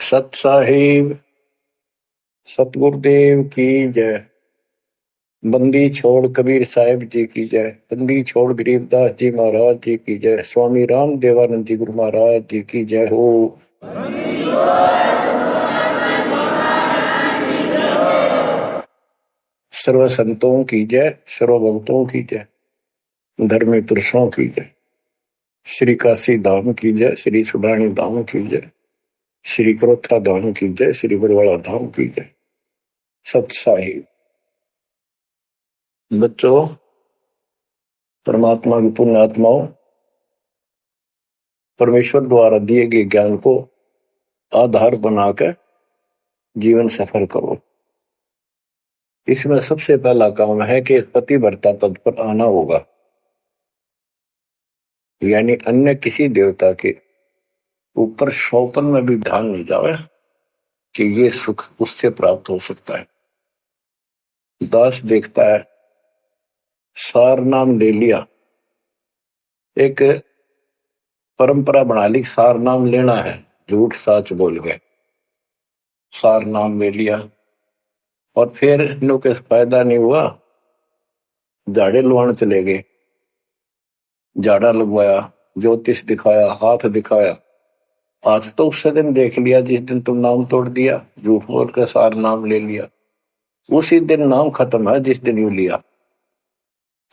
सत साहिब सतगुरुदेव की जय। बंदी छोड़ कबीर साहिब जी की जय। बंदी छोड़ गरीबदास जी महाराज जी की जय। स्वामी राम देवानंद जी गुरु महाराज जी की जय हो। सर्व संतों की जय, सर्व भक्तों की जय, धर्मी पुरुषों की जय। श्री काशी धाम की जय, श्री सुडानी धाम की जय, श्री क्रोथा धाम की जय, श्री बरवाड़ा धाम की जय। सत साहिब बच्चों, परमात्मा की पुण्य आत्माओं, परमेश्वर द्वारा दिए गए ज्ञान को आधार बनाकर जीवन सफल करो। इसमें सबसे पहला काम है कि पतिव्रता पद पर आना होगा, यानी अन्य किसी देवता के ऊपर शौपन में भी ध्यान नहीं जावे कि ये सुख उससे प्राप्त हो सकता है। दास देखता है, सार नाम ले लिया, एक परंपरा बना ली, सार नाम लेना है, झूठ साच बोल गए, सार नाम ले लिया और फिर इन्हों के फायदा नहीं हुआ, झाड़े लुआने चले गए, झाड़ा लगवाया, ज्योतिष दिखाया, हाथ दिखाया। हाथ तो उस दिन देख लिया जिस दिन तुम नाम तोड़ दिया, झूठ बोल कर सार नाम ले लिया, उसी दिन नाम खत्म है जिस दिन यू लिया,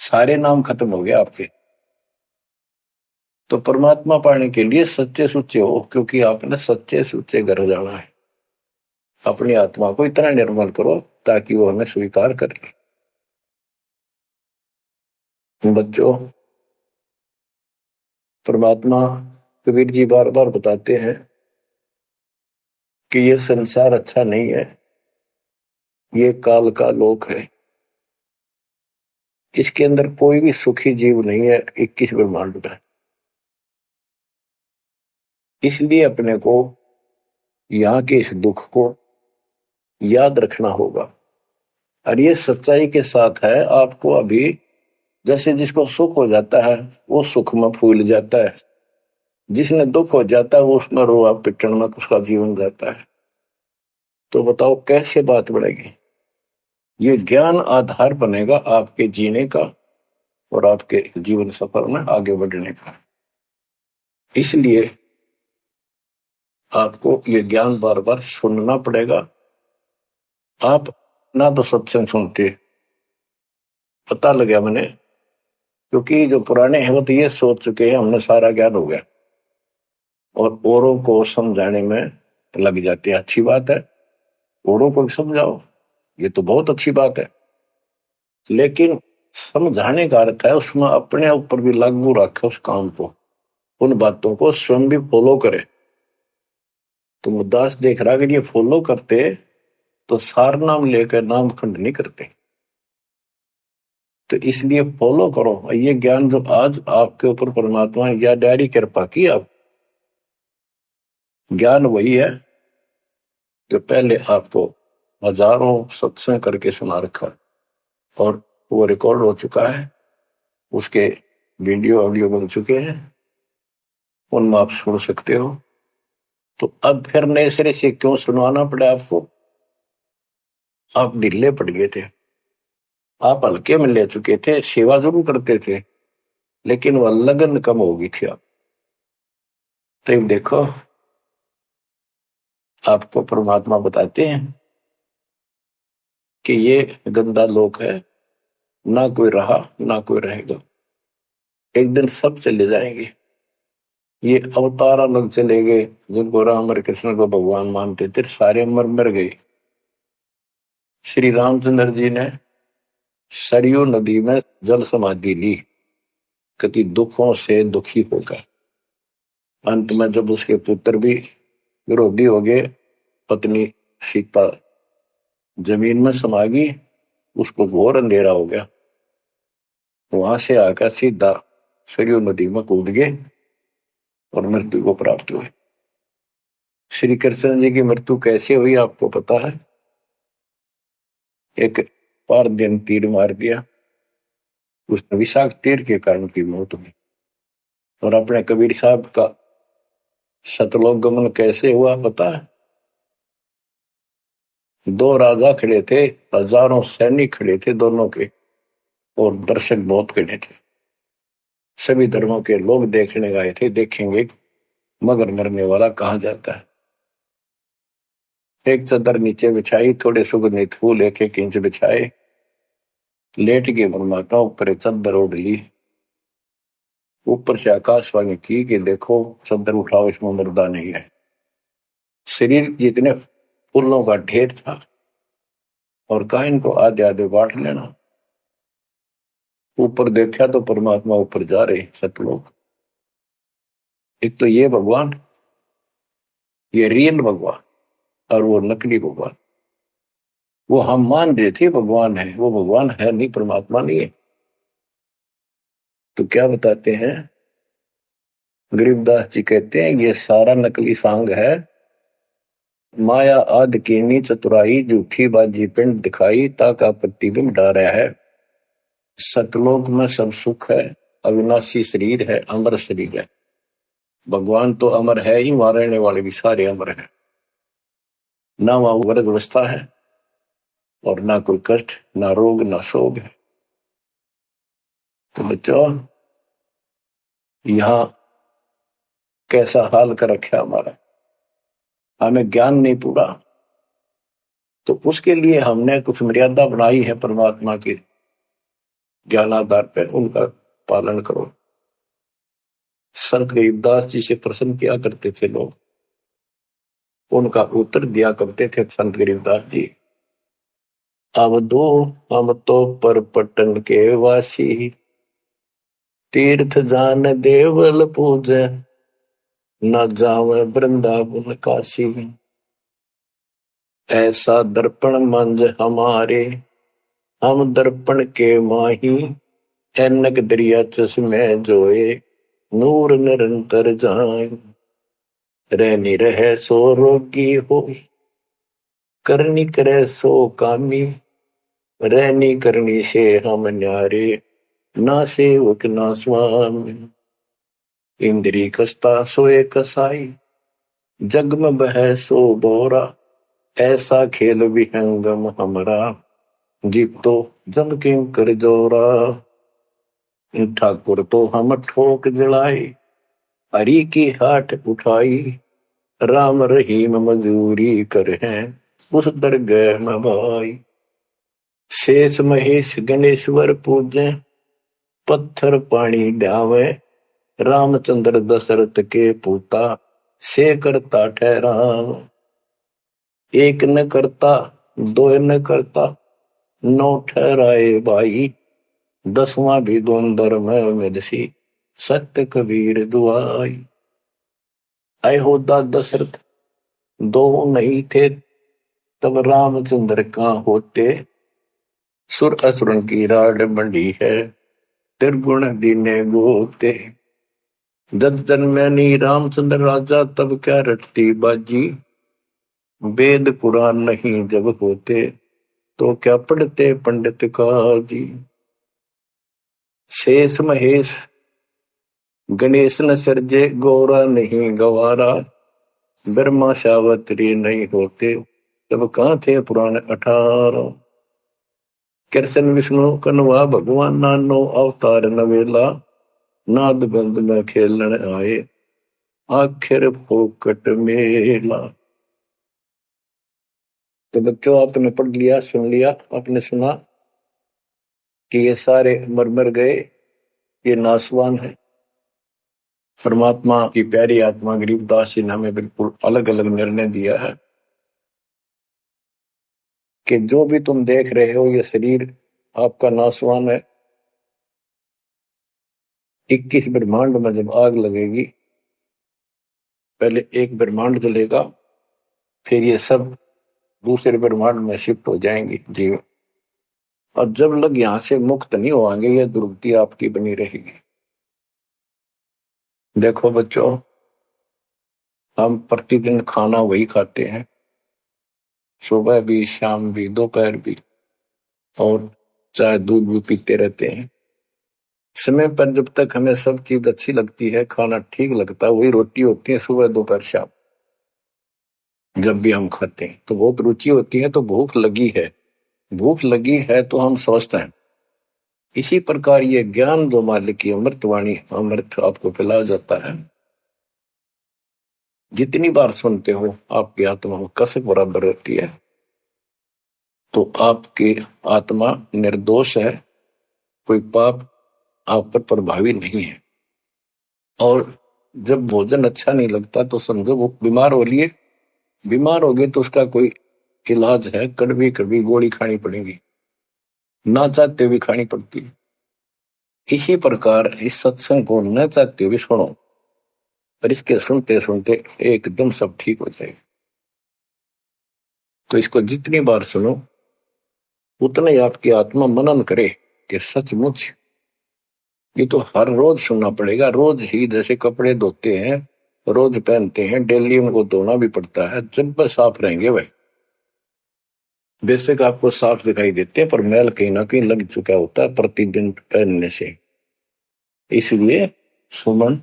सारे नाम खत्म हो गए आपके। तो परमात्मा पाने के लिए सच्चे सुच्चे हो, क्योंकि आपने सच्चे सुच्चे घर जाना है। अपनी आत्मा को इतना निर्मल करो ताकि वो हमें स्वीकार कर ले। बच्चों, परमात्मा कबीर जी बार बार बताते हैं कि ये संसार अच्छा नहीं है, ये काल का लोक है, इसके अंदर कोई भी सुखी जीव नहीं है 21 ब्रह्मांड में। इसलिए अपने को यहाँ के इस दुख को याद रखना होगा। और ये सच्चाई के साथ है, आपको अभी जैसे जिसको सुख हो जाता है वो सुख में फूल जाता है, जिसने दुख हो जाता है वो उसमें रोआ पिटन में उसका जीवन जाता है। तो बताओ कैसे बात बढ़ेगी? ये ज्ञान आधार बनेगा आपके जीने का और आपके जीवन सफर में आगे बढ़ने का। इसलिए आपको ये ज्ञान बार बार सुनना पड़ेगा। आप ना तो सत्संग सुनते, पता लगा मैंने, क्योंकि जो पुराने हैं वो तो ये सोच चुके हैं हमने सारा ज्ञान हो गया, और औरों को समझाने में लग जाते हैं। अच्छी बात है, औरों को भी समझाओ, ये तो बहुत अच्छी बात है, लेकिन समझाने का अर्थ है उसमें अपने ऊपर भी लागू रखे उस काम को, उन बातों को स्वयं भी फॉलो करे। तो मुद्दास देख रहा कि ये फॉलो करते तो सार नाम लेकर नाम खंड नहीं करते। तो इसलिए फॉलो करो ये ज्ञान जो आज आपके ऊपर परमात्मा ने या डायरी कृपा की। आप ज्ञान वही है जो पहले आपको हजारों सत्संग करके सुना रखा, और वो रिकॉर्ड हो चुका है, उसके वीडियो ऑडियो बन चुके हैं, उनमें आप सुन सकते हो। तो अब फिर नए सिरे से क्यों सुनवाना पड़ा आपको? आप ढीले पड़ गए थे, आप हल्के में ले चुके थे, सेवा जरूर करते थे लेकिन वह लगन कम हो गई थी। आप तो देखो, आपको परमात्मा बताते हैं कि ये गंदा लोक है, ना कोई रहा ना कोई रहेगा, एक दिन सब चले जाएंगे। ये अवतार अलग चले गए, जिनको राम और कृष्ण को भगवान मानते थे सारे मर गए। श्री रामचंद्र जी ने सरयू नदी में जल समाधि ली, कति दुखों से दुखी होकर। अंत में जब उसके पुत्र भी विरोधी हो गए, पत्नी सीता जमीन में समा गई, उसको घोर अंधेरा हो गया, वहां से आकर सीधा सरयू नदी में कूद गए और मृत्यु को प्राप्त हुए। श्री कृष्ण जी की मृत्यु कैसे हुई आपको पता है? एक पार दिन तीर मार दिया, उसने विषाक्त तीर के कारण की मौत हुई। और अपने कबीर साहब का सतलोक गमन कैसे हुआ पता है? दो राजा खड़े थे, हजारों सैनिक खड़े थे दोनों के, और दर्शक बहुत खड़े थे। सभी धर्मों के लोग देखने आए थे, देखेंगे मगर मरने वाला कहाँ जाता है। एक चादर नीचे बिछाई, थोड़े सुगंधित फूल एक एक इंच बिछाए, लेट के परमात्मा ऊपर एक चादर ओढ़ ली। ऊपर से आकाशवाणी की कि देखो चादर उठाओ, इसमें मुर्दा नहीं है। शरीर जितने फूलों का ढेर था, और कहा इनको आधे आधे बांट लेना। ऊपर देखा तो परमात्मा ऊपर जा रहे सतलोक। एक तो ये भगवान, ये रियल भगवान, और वो नकली भगवान। वो हम मान रहे थे भगवान है, वो भगवान है नहीं, परमात्मा नहीं है। तो क्या बताते हैं गरीबदास जी, कहते हैं ये सारा नकली सांग है। माया आद कीनी चतुराई, झूठी बाजी पिंड दिखाई, ताका प्रतिबिंब डारा है। सतलोक में सब सुख है, अविनाशी शरीर है, अमर शरीर है। भगवान तो अमर है ही, वहां रहने वाले भी सारे अमर हैं। ना वहां वर्ग अवस्था है, और ना कोई कष्ट, ना रोग, ना शोक है। तो बच्चों, यहां कैसा हाल कर रखा हमारा, हमें ज्ञान नहीं पूरा, तो उसके लिए हमने कुछ मर्यादा बनाई है परमात्मा के ज्ञानाधार पे, उनका पालन करो। संत गरीबदास जी से प्रश्न किया करते थे लोग, उनका उत्तर दिया करते थे संत गरीबदास जी। अब दो हम तो पर पटन के वासी, तीर्थ जान देवल पूजे, न जावे वृंदावन काशी। ऐसा दर्पण मंज हमारे, हम दर्पण के माही, ऐनक दरिया चश्मे जोए, नूर निरंतर जाए। रहनी रहे सो रोगी हो, करनी करे सो कामी, रहनी करनी से हम न्यारे, ना सेवक ना स्वामी। इंद्री कसता सोए कसाई, जग में बह सो बोरा, ऐसा खेल विहंगम हमरा, जीव तो जम किंकर जोरा। ठाकुर तो हम ठोक जड़ाई, हरि की हाट उठाई, राम रहीम मजूरी कर हैं, उस दरगह में भाई। शेष महेश गणेश्वर पूजे, पत्थर पानी ध्यावे, रामचंद्र दशरथ के पूता, से करता ठहरा। एक न करता, दो न करता, नौ ठहराए भाई, दसवां भी द्वंद्व में मेदसी, सत्य कबीर दुआई। आए होता दशरथ दो नहीं थे, तब रामचंद्र कहाँ होते, सुर असुरन की राड मंडी है, त्रिगुण दीने गोते। जब जन्मे नी रामचंद्र राजा, तब क्या रटती बाजी, वेद पुराण नहीं जब होते, तो क्या पढ़ते पंडित काजी। शेष महेश गणेश न सर्जे, गौरा नहीं गवारा, ब्रह्मा सावत्री नहीं होते, तब कहाँ थे पुराण 18। कृष्ण विष्णु कन्वा भगवान, नानो अवतार नवेला, नाद बंद में खेलन आए, आखिर फोकट मेला। तो बच्चों, आपने पढ़ लिया, सुन लिया, आपने सुना कि ये सारे मर मर गए, ये नासवान है। परमात्मा की प्यारी आत्मा गरीबदास जी ने हमें बिल्कुल अलग अलग निर्णय दिया है कि जो भी तुम देख रहे हो, ये शरीर आपका नासवान है। 21 ब्रह्मांड में जब आग लगेगी, पहले एक ब्रह्मांड जलेगा, फिर ये सब दूसरे ब्रह्मांड में शिफ्ट हो जाएंगे जीव। और जब लग यहां से मुक्त नहीं होंगे, ये दुर्गति आपकी बनी रहेगी। देखो बच्चों, हम प्रतिदिन खाना वही खाते हैं, सुबह भी, शाम भी, दोपहर भी, और चाय दूध भी पीते रहते हैं। समय पर जब तक हमें सब चीज अच्छी लगती है, खाना ठीक लगता है, वही रोटी होती है सुबह दोपहर शाम। जब भी हम खाते हैं तो बहुत रुचि होती है, तो भूख लगी है, भूख लगी है तो हम सोचते हैं। इसी प्रकार ये ज्ञान जो मालिक की अमृतवाणी, अमृत आपको पिलाया जाता है, जितनी बार सुनते हो आपकी आत्मा में कसक बराबर रहती है। तो आपकी आत्मा निर्दोष है, कोई पाप आप पर प्रभावी नहीं है। और जब भोजन अच्छा नहीं लगता तो समझो वो बीमार हो लिए, बीमार हो गए तो उसका कोई इलाज है, कड़वी कड़वी गोली खानी पड़ेगी, ना चाहते हुए खानी पड़ती है। इसी प्रकार इस सत्संग को न चाहते हुए सुनो, और इसके सुनते सुनते एकदम सब ठीक हो जाएगा। तो इसको जितनी बार सुनो उतना ही आपकी आत्मा मनन करे कि सचमुच ये तो हर रोज सुनना पड़ेगा। रोज ही जैसे कपड़े धोते हैं, रोज पहनते हैं, डेली उनको धोना भी पड़ता है, जब बस साफ रहेंगे भाई। बेशक आपको साफ दिखाई देते हैं पर मैल कहीं ना कहीं लग चुका होता है प्रतिदिन पहनने से। इसलिए सुमन,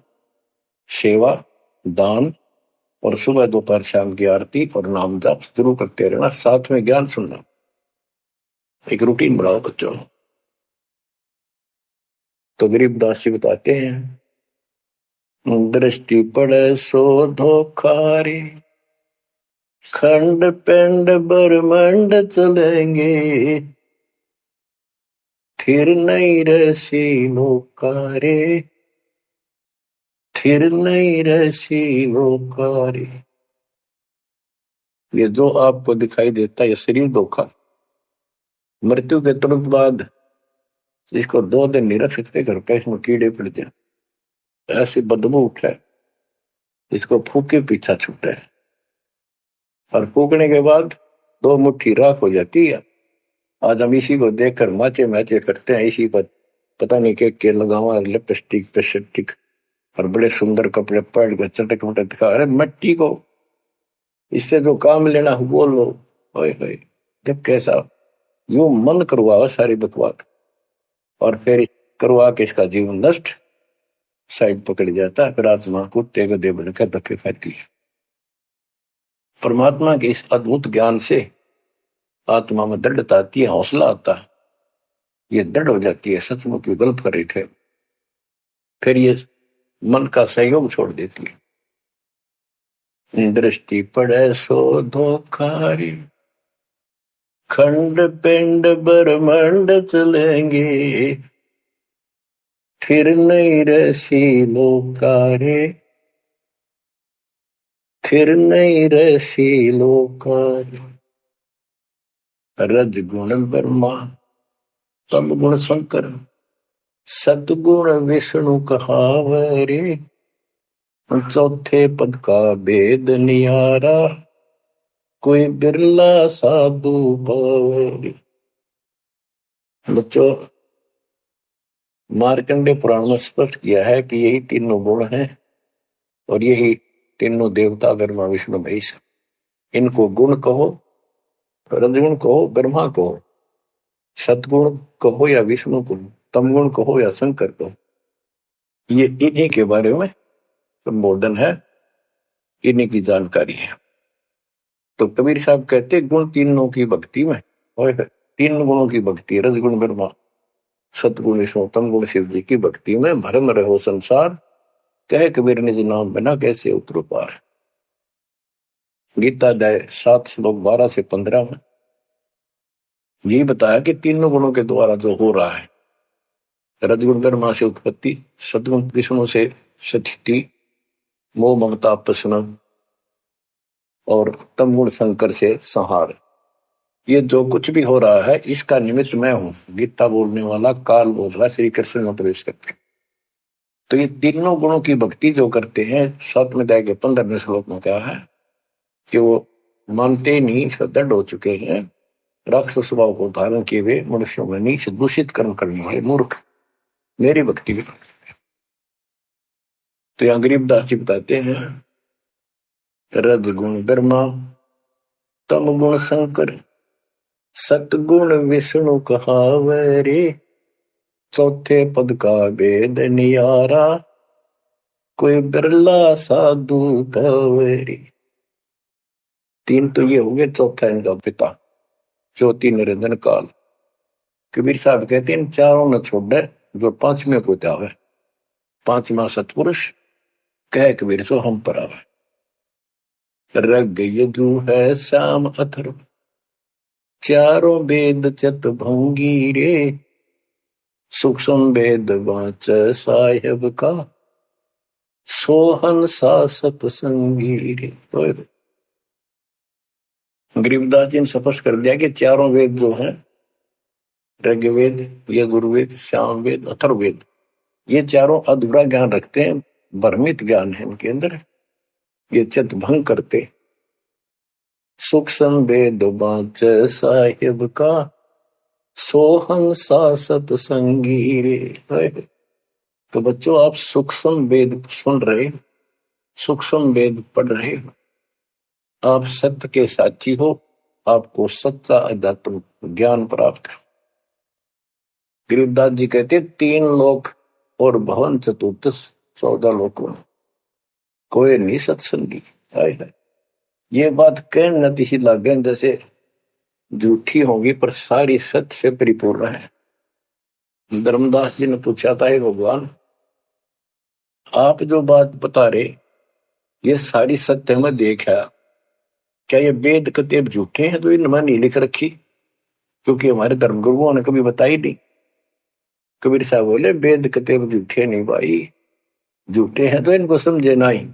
सेवा, दान और सुबह दोपहर शाम की आरती और नाम जाप जरूर करते रहना, साथ में ज्ञान सुनना। एक रूटीन बनाओ बच्चों। तो गरीबदास जी बताते हैं, दृष्टि पड़े सो धोखा रे, खंड पिंड ब्रह्मंड चलेंगे, थिर नहीं रसी लोकारे, थिर नहीं रसी लोकारे। ये जो आपको दिखाई देता है ये शरीर धोखा, मृत्यु के तुरंत बाद इसको 2 दिन नहीं रख सकते घर पे, इसमें कीड़े पड़ जाए, ऐसी बदबू उठे, इसको फूके पीछा छूटे, और फूकने के बाद 2 मुट्ठी राख हो जाती है। आज हम इसी को देखकर माचे मैचे करते हैं, इसी पर पता नहीं के लगावा, लिपस्टिक पेस्टिक और बड़े सुंदर कपड़े पहन कर चटक मटक दिखा। अरे मिट्टी को इससे जो काम लेना वो लो। होए होए, जब कैसा यूं मन करवाओ सारी बकवास, और फिर करवा के इसका जीवन नष्ट साइड पकड़ जाता है, फिर आत्मा कुत्ते को दे बनकर धक्के खाती है। परमात्मा के इस अद्भुत ज्ञान से आत्मा में दृढ़ता आती है, हौसला आता है, ये दृढ़ हो जाती है सचमुच ये गलत कर रहे थे। फिर ये मन का सहयोग छोड़ देती है। दृष्टि पड़े सो धोखा रे, खंड पिंड ब्रह्मंड चलेंगे, फिर नहीं रसी लोकारे, फिर नहीं रसी लोकारे। रज गुण ब्रह्मा, तम गुण शंकर, सतगुण विष्णु कहावरे, चौथे पद का भेद नियारा, कोई बिरला साधु पावरे। बच्चों, मार्कंडे पुराण में स्पष्ट किया है कि यही तीनों गुण हैं, और यही तीनों देवता ब्रह्मा विष्णु महेश। इनको गुण कहो, रजगुण कहो, ब्रह्मा कहो, सतगुण कहो या विष्णु कहो, तमगुण कहो या शंकर कहो, ये इन्हीं के बारे में संबोधन है, इन्हीं की जानकारी है। तो कबीर साहब कहते गुण तीनों की भक्ति में, और 3 गुणों की भक्ति, रजगुण ब्रह्मा, सतगुण विष्णु, तमगुण शिव जी की भक्ति में भरम रहो संसार, कहे कबीर निज नाम बिना कैसे उतरो पार। गीता अध्याय 7 श्लोक 12 से 15 में यही बताया कि तीनों गुणों के द्वारा जो हो रहा है, रजगुण ब्रह्मा से उत्पत्ति, सतगुण विष्णु से स्थिति, मोह ममता प्रश्न, और तमगुण शंकर से संहार। ये जो कुछ भी हो रहा है इसका निमित्त मैं हूं, गीता बोलने वाला काल बोल रहा, श्री कृष्ण में प्रवेश करते। तो ये तीनों गुणों की भक्ति जो करते हैं, 7वें अध्याय के 15वें श्लोक में क्या है कि वो मानते नहीं, दृढ़ हो चुके हैं, राक्षस स्वभाव को धारण किए हुए मनुष्यों में नीच दूषित कर्म करने वाले मूर्ख मेरी भक्ति भी। तो यहाँ गरीबदास जी बताते हैं, रजगुण ब्रह्मा, तमगुण शंकर, सतगुण विष्णु कहावरे, चौथे पद का भेद नियारा, कोई बिरला साधु पावरी। तीन तो ये हो गए, चौथा इनका पिता ज्योति निरंजन काल। कबीर साहब कहते हैं चारों न छोड़े जो पांचवें को जावे, पांचवा सतपुरुष कह कबीर सो हम पर आवे। रग यजु है श्याम अथर्व, चारों वेद चत भंगी रे, सूक्ष्म वेद वाच साहेब का, सोहन सा सतसंगी रे। गरीबदास जी ने स्पष्ट कर दिया कि चारों वेद जो है, ऋग्वेद, यजुर्वेद, सामवेद, अथर्ववेद, ये चारों अधूरा ज्ञान रखते हैं, भ्रमित ज्ञान है इनके अंदर, ये चित भंग करते। सूक्ष्म वेद वाच साहिब का, सोहन सा सतसंगी रे। तो बच्चों आप सूक्ष्म वेद सुन रहे, सूक्ष्म वेद पढ़ रहे, आप सत्य के साथी हो, आपको सच्चा अध्यात्म ज्ञान प्राप्त है। गरीबदास जी कहते 3 लोक और भवन चतुर्दश 14 लोकों में कोई नहीं सत्संगी। है ये बात कहने न सी लागे जैसे झूठी होगी, पर सारी सत्य से परिपूर्ण है। धर्मदास जी ने पूछा था, भगवान आप जो बात बता रहे ये सारी सत्य में देखा, क्या ये वेद कतेब झूठे हैं तो इनमें नहीं लिख रखी? क्योंकि हमारे धर्म गुरुओं ने कभी बताई नहीं। कबीर साहब बोले वेद कतेब झूठे नहीं भाई, झूठे हैं तो इनको समझे नहीं।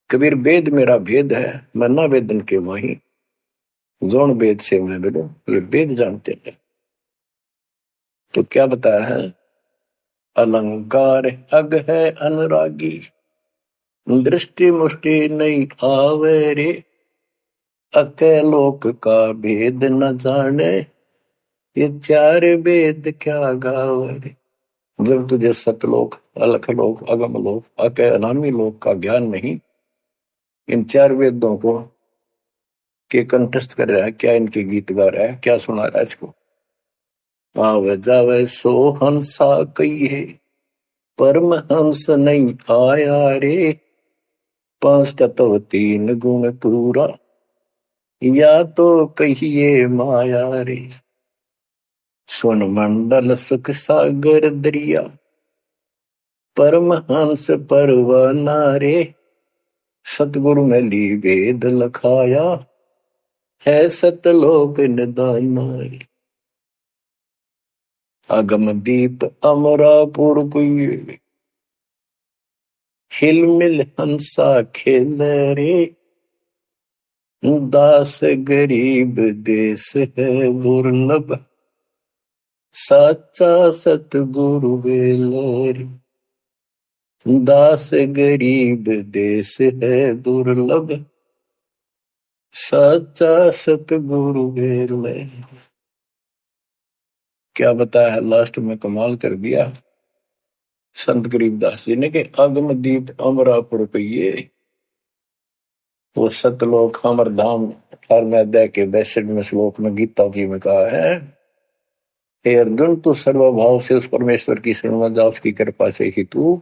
कबीर वेद मेरा भेद है, मैं ना वेदन के माही, जोन वेद से मैं बोलो, ये वेद जानते हैं। तो क्या बताया है, अलंकार अग है अनुरागी, दृष्टि मुष्टि नहीं आवे रे, अके लोक का भेद न जाने, ये 4 वेद क्या गावे। जब तुझे सतलोक, अलख लोक, अगम लोक, अके अनामी लोक का ज्ञान नहीं, इन 4 वेदों को के कंठस्थ कर रहा है, क्या इनके गीत गा रहा है, क्या सुना रहा है इसको। आवे जावे सो हंसा कही है, परम हंस नहीं आया रे, 5 तत्व 3 गुण पूरा, या तो कहिए माया रे। सुन मंडल सुख सागर दरिया, परम हंस परवाना रे, सतगुरु में ली वेद लखाया, है सतलोक निदाना रे। अगम दीप अमरापुर कुए, हिल मिल हंसा खेल रे, दास गरीब देश है दुर्लभ, साचा सतगुरु वेलरी। दास गरीब देश है दुर्लभ, साचा सतगुरु वेलरी। क्या बताया है लास्ट में, कमाल कर दिया संत गरीबदास जी ने कि अगम दीप अमरापुर कहिए, वो सतलोक अमर धाम 18वें अध्याय के 62वें श्लोक में गीता जी में कहा है, हे अर्जुन तू सर्वभाव से उस परमेश्वर की शरण में जा, उसकी कृपा से ही तू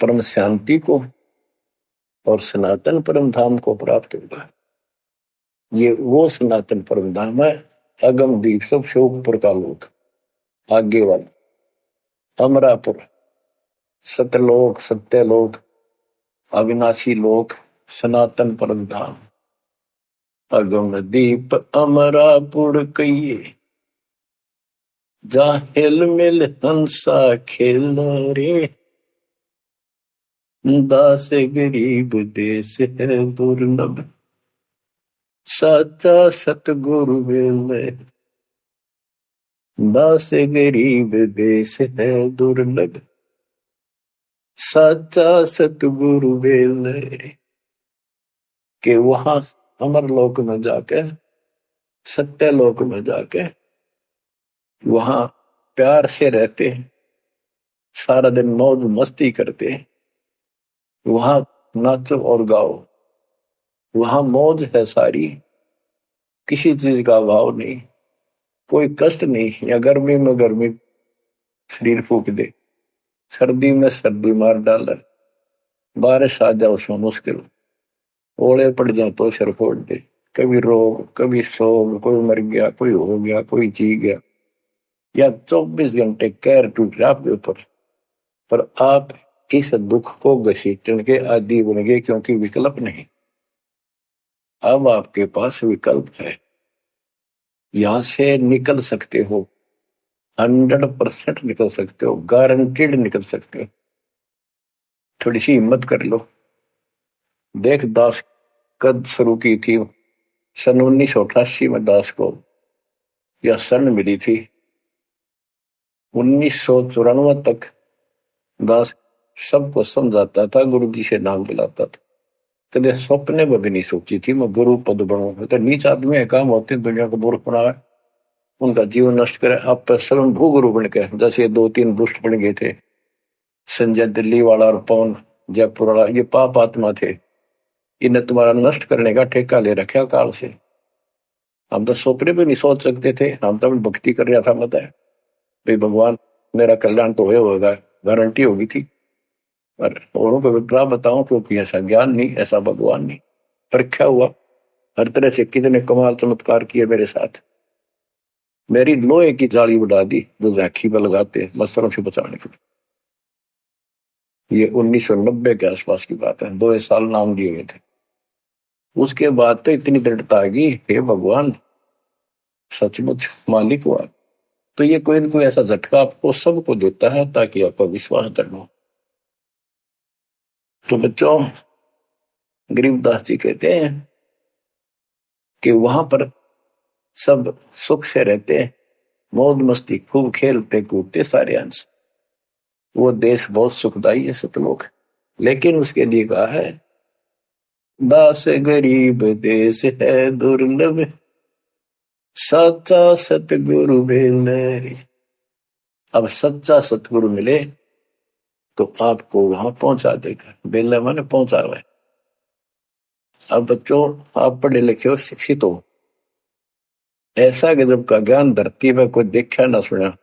परम शांति को और सनातन परम धाम को प्राप्त होगा। ये वो सनातन परम धाम है, अगम दीप सबसे ऊपर का लोक, आगे वाला अमरापुर, सतलोक, सत्यलोक, अविनाशी लोक, सनातन परम धाम। अगम दीप अमरापुर कहिए, जा हिल मिल हंसा खेल रे, दास गरीब देश है दुर्लभ, साचा सतगुरु वेले। दास गरीब देश है दुर्लभ, साचा सतगुरु वेले। के वहां अमर लोक में जाके, सत्य लोक में जाके वहां प्यार से रहते हैं, सारा दिन मौज मस्ती करते हैं, वहां नाचो और गाओ, वहां मौज है सारी, किसी चीज का अभाव नहीं, कोई कष्ट नहीं। या गर्मी में गर्मी शरीर फूक दे, सर्दी में सर्दी मार डाले, बारिश आ जाए उसमें मुश्किल, ओले पड़ जाए तो सिर फोड़ दे। कभी रोग, कभी शोक, कोई मर गया, कोई हो गया, कोई जी गया, या 24 घंटे कहर टूट रहा आपके ऊपर, पर आप इस दुख को घसीटने के आदि बन गए, क्योंकि विकल्प नहीं। अब आपके पास विकल्प है, यहां से निकल सकते हो, 100% निकल सकते हो, गारंटीड निकल सकते हो। थोड़ी सी हिम्मत कर लो। देख, दास कब शुरू की थी? सन 1988 में दास को यह शरण मिली थी। 1994 तक दास सबको समझाता था, गुरु जी से नाम दिलाता था। तेरे सपने में भी नहीं सोची थी मैं गुरु पद बनूंगा। तो नीच आदमी है, काम होते दुनिया को मूर्ख बनावे, उनका जीवन नष्ट करे, आप पर स्वयं भू गुरु बन के, जैसे 2-3 दुष्ट बन गए थे, संजय दिल्ली वाला और पवन जयपुर वाला, ये पाप आत्मा थे। इन्हें तुम्हारा नष्ट करने का ठेका ले रखा काल से। हम तो सपने भी नहीं सोच सकते थे, हम तो भक्ति कर रहा था, बताए भाई भगवान मेरा कल्याण तो होगा, गारंटी होगी थी। पर औरों को विप्रा बताऊं, क्योंकि ऐसा ज्ञान नहीं, ऐसा भगवान नहीं। परीक्षा हुआ हर तरह से, कितने कमाल चमत्कार किए मेरे साथ। मेरी लोहे की जाली उड़ा दी जो झांकी पर लगाते मच्छरों से बचाने के लिए। ये 1990 के आसपास की बात है, 2 साल नाम दिए गए थे। उसके बाद तो इतनी दृढ़ता आ गई, हे भगवान सचमुच मालिक हुआ। तो ये कोई न कोई ऐसा झटका आपको सबको देता है ताकि आपका विश्वास दृढ़ हो। तो बच्चों, गरीबदास जी कहते हैं कि वहां पर सब सुख से रहते, मौज मस्ती खूब खेलते कूदते सारे अंश। वो देश बहुत सुखदाई है, सतलोक। लेकिन उसके लिए कहा है, दास गरीब देश है दुर्लभ, सच्चा सतगुरु मिले। अब सच्चा सतगुरु मिले तो आपको वहां पहुंचा देगा। बेला माने पहुंचा हुआ है। अब बच्चों, आप पढ़े लिखे हो, शिक्षित हो, ऐसा गजब का ज्ञान धरती में कोई देखा ना सुना,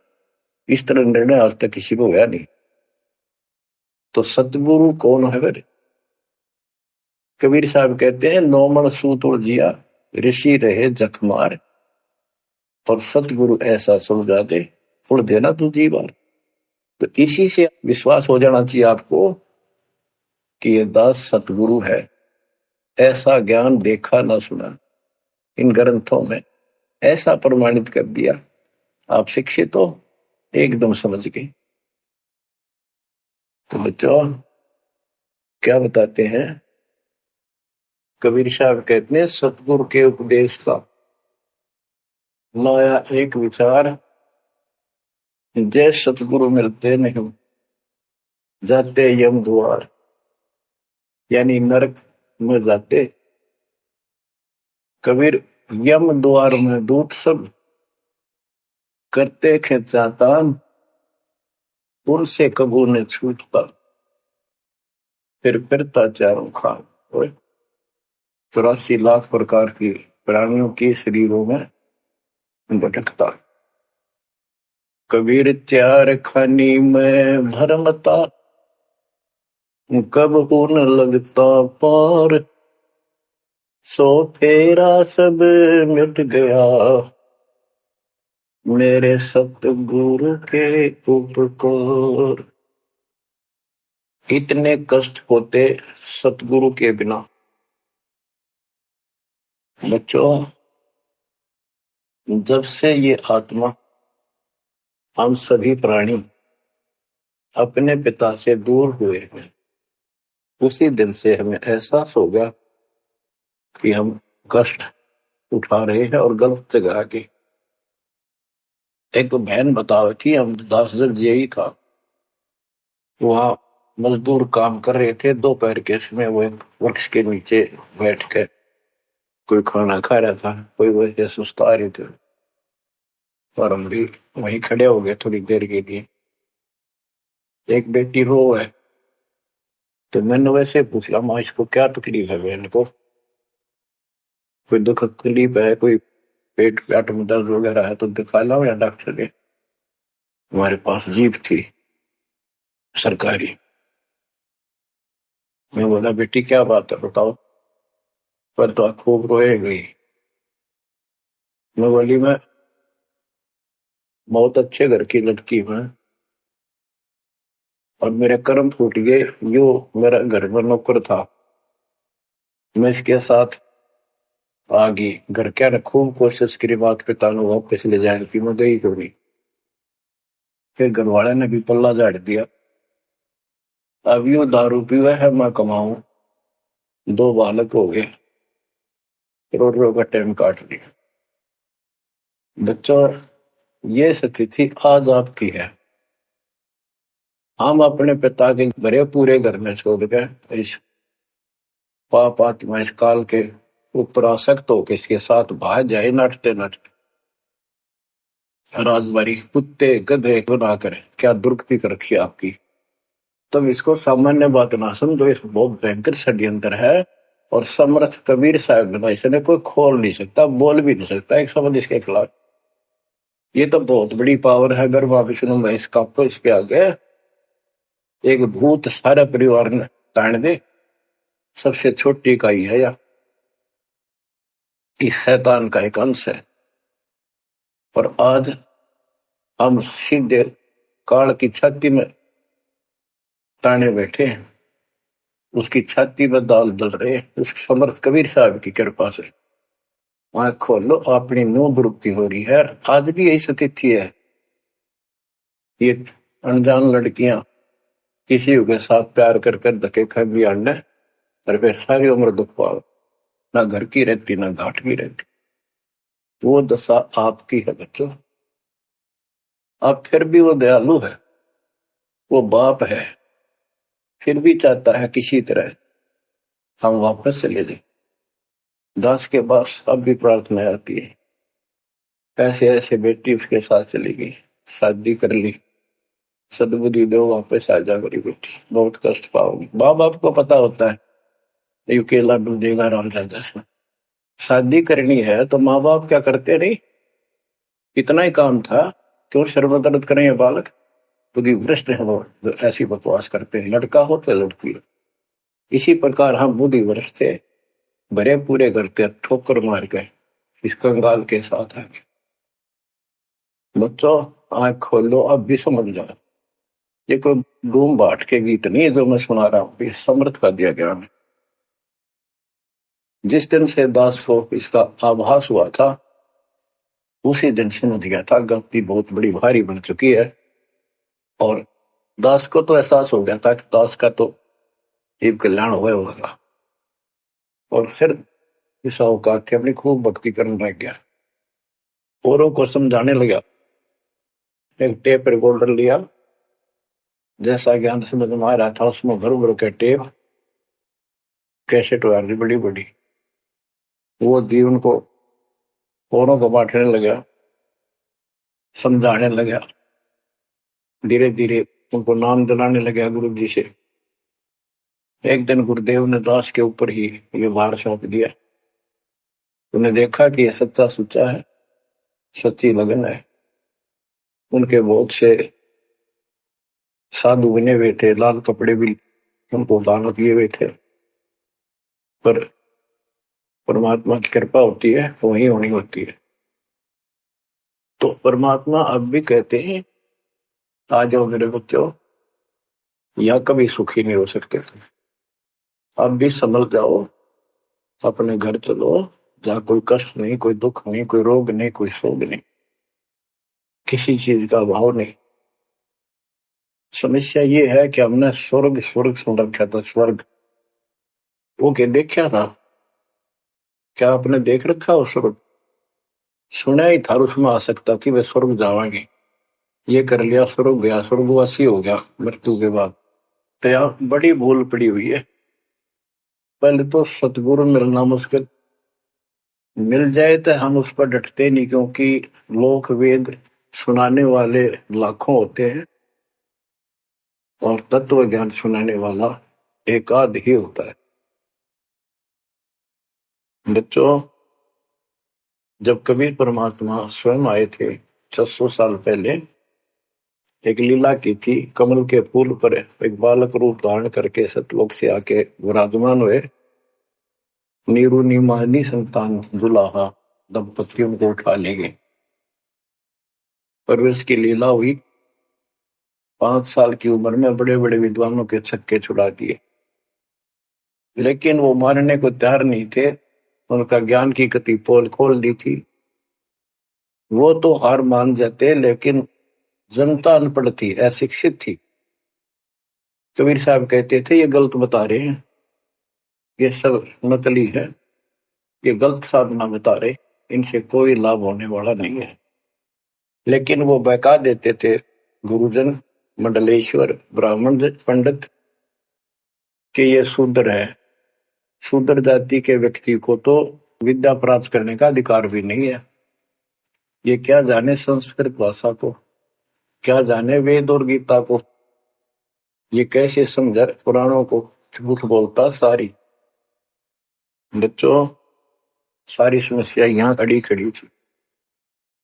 इस तरह निर्णय आज तक किसी को हुआ नहीं। तो सतगुरु कौन है फिर? कबीर साहब कहते हैं, नौमण सूत जिया ऋषि रहे जखमार, और सतगुरु ऐसा सुलझा दे उड़ देना तू जी बार। तो इसी से विश्वास हो जाना चाहिए आपको कि ये दास सतगुरु है। ऐसा ज्ञान देखा ना सुना इन ग्रंथों में, ऐसा प्रमाणित कर दिया। आप शिक्षित हो, एकदम समझ गए। तो बच्चों, क्या बताते हैं कबीर साहब? कहते हैं, सतगुरु के उपदेश का लाया एक विचार, जय सतगुरु मिलते नहीं जाते यम द्वार। यानी नरक में जाते कबीर, यम द्वार में दूत सब करते खेचातान, उनसे कबू ने छूटता, फिर फिरता चारों खान। 84 लाख प्रकार की प्राणियों के शरीरों में भटकता। कबीर चार खानी में भरमता, कब न लगता पार, सो फेरा सब मिट गया, मेरे सतगुरु के उपकार। इतने कष्ट होते सतगुरु के बिना। बच्चों, जब से ये आत्मा, हम सभी प्राणी अपने पिता से दूर हुए हैं, उसी दिन से हमें एहसास हो गया कि हम कष्ट उठा रहे हैं और गलत जगह के। एक बहन बता रही थी, हम दास जब यही था, वहां मजदूर काम कर रहे थे, दोपहर के समय वो एक वृक्ष के नीचे बैठ कर कोई खाना खा रहा था, कोई वैसे सुस्ता रहे थे, और हम भी वहीं खड़े हो गए थोड़ी देर के लिए। एक बेटी रो है, तो मैंने वैसे पूछा, माँ इसको क्या तकलीफ है? बहन को कोई दुख तकलीफ है, कोई पेट पेट में दर्द वगैरह है तो दिखा लाओ या डॉक्टर के। हमारे पास जीप थी सरकारी। मैं बोला, बेटी क्या बात है बताओ। पर तो खूब रोए गई। मैं बोली मैं बहुत अच्छे घर की लड़की हूं और मेरे कर्म फूट गए। यो मेरा घर में नौकर था, मैं इसके साथ आ गई। घर क्या ने खूब कोशिश करी माता पिता ने वापस ले जाने की, मैं गई क्यों नहीं। फिर घर वाले ने भी पल्ला झाड़ दिया। अब यो दारू पीवा है, मैं कमाऊं, दो बालक हो गए, करोड़ों का टाइम काट लिया। बच्चों, ये स्थिति आज आपकी है। हम अपने पिता के भरे पूरे घर में छोड़ के इस पाप आत्मा इस काल के ऊपर आसक्त होकर इसके साथ भाग जाए नटते नटते। राजबारी कुत्ते गधे बना कर क्या दुर्गति कर रखी है आपकी। तब इसको सामान्य बात ना समझो, इस बहुत भयंकर षड्यंत्र है। और समर्थ कबीर साहब ने इसने कोई खोल नहीं सकता, बोल भी नहीं सकता एक शब्द इसके खिलाफ। ये तो बहुत बड़ी पावर है। अगर वहां विष्णु में इसका इसके आगे एक भूत सारा परिवार ने ताण दे, सबसे छोटी इकाई है या इस शैतान का एक अंश है। और आज हम सीधे काल की छाती में ताने बैठे हैं, उसकी छाती में दाल दल रहे हैं, उस समर्थ कबीर साहब की कृपा से। आंख खोलो, अपनी नो दुरुक्ति हो रही है। आज भी यही स्थिति है। ये अनजान लड़कियां किसी के साथ प्यार कर कर धके खा भी आने, और फिर सारी उम्र दुख पाओ, ना घर की रहती ना घाट की रहती। वो दशा आपकी है बच्चों। अब फिर भी वो दयालु है, वो बाप है, फिर भी चाहता है किसी तरह हम वापस चले जाए। दास के पास अब भी प्रार्थना आती है। ऐसे ऐसे बेटी उसके साथ चली गई, शादी कर ली, सदबुद्धि दो, वापस आ जा मेरी बेटी, बहुत कष्ट पाओगी। माँ बाप को पता होता है ये केला डूब देगा राम राजा से। शादी करनी है तो माँ बाप क्या करते नहीं, इतना ही काम था। क्यों शर्म दर्द करें ये बालक, बुद्धि भ्रष्ट है वो जो ऐसी बकवास करते हैं, लड़का हो तो लड़की हो। इसी प्रकार हम बुद्धि भ्रष्ट थे, भरे पूरे घर के ठोकर मार गए इस कंगाल के साथ आगे। बच्चों, आंख खोलो, अब भी समझ जाओ। ये कोई डूम बाट के गीत नहीं है जो मैं सुना रहा हूं, ये समर्थ कर दिया गया है। जिस दिन से दास को इसका आभास हुआ था, उसी दिन समझ गया था गलती बहुत बड़ी भारी बन चुकी है। और दास को तो एहसास हो गया था कि दास का तो जीव कल्याण हुआ होगा। और फिर इस अवकाश की अपनी खूब भक्ति करने लग गया, औरों को समझाने लगा। एक टेप रिकॉर्डर लिया, जैसा ज्ञान समझ में आ रहा था उसमें भर भर के टेप कैसेट वाली बड़ी बड़ी वो दी उनको, औरों को बांटने लगा, समझाने लगा। धीरे धीरे उनको नाम दिलाने लगा गुरु जी से। एक दिन गुरुदेव ने दास के ऊपर ही ये भार सौंप दिया। उन्हें देखा कि ये सच्चा सुच्चा है, सच्ची लगन है। उनके बहुत से साधु बने हुए थे, लाल कपड़े भी उनको दान किए हुए थे। पर परमात्मा की कृपा होती है, वही होनी होती है। तो परमात्मा अब भी कहते हैं आ जाओ मेरे बच्चों, या कभी सुखी नहीं हो सकते। अब भी संभल जाओ, अपने घर चलो, जहाँ कोई कष्ट नहीं, कोई दुख नहीं, कोई रोग नहीं, कोई शोक नहीं, किसी चीज का अभाव नहीं। समस्या ये है कि हमने स्वर्ग स्वर्ग सुन रखा था। स्वर्ग वो क्या देखा था, क्या आपने देख रखा हो स्वर्ग? सुना ही था, उसमें आ सकता थी वे स्वर्ग जावांगे, ये कर लिया स्वर्ग गया, स्वर्गवासी हो गया मृत्यु के बाद। तो यार बड़ी भूल पड़ी हुई है। पहले तो सतगुरु मिलना मुश्किल, मिल जाए तो हम उस पर डटते नहीं, क्योंकि लोक वेद सुनाने वाले लाखों होते हैं और तत्व ज्ञान सुनाने वाला एक आध ही होता है। बच्चों, जब कबीर परमात्मा स्वयं आए थे 600 साल पहले, एक लीला की थी। कमल के फूल पर एक बालक रूप धारण करके सतलोक से आके विराजमान हुए। नीरू नीमानी संतान दुलाहा दंपतियों को उठा ले गए। परवेश की लीला हुई। 5 साल की उम्र में बड़े बड़े विद्वानों के छक्के छुड़ा दिए, लेकिन वो मानने को तैयार नहीं थे। उनका ज्ञान की गति पोल खोल दी थी। वो तो हार मान जाते, लेकिन जनता अनपढ़ थी, अशिक्षित थी। कबीर साहब कहते थे ये गलत बता रहे हैं, ये सब नकली है, ये गलत साधना बता रहे, इनसे कोई लाभ होने वाला नहीं है। लेकिन वो बहका देते थे गुरुजन, मंडलेश्वर, ब्राह्मण पंडित कि ये शूद्र है। शूद्र जाति के व्यक्ति को तो विद्या प्राप्त करने का अधिकार भी नहीं है। ये क्या जाने संस्कृत भाषा को, क्या जाने वेद और गीता को, ये कैसे समझा पुराणों को। झूठ बोलता सारी। बच्चों, सारी समस्या यहाँ खड़ी खड़ी थी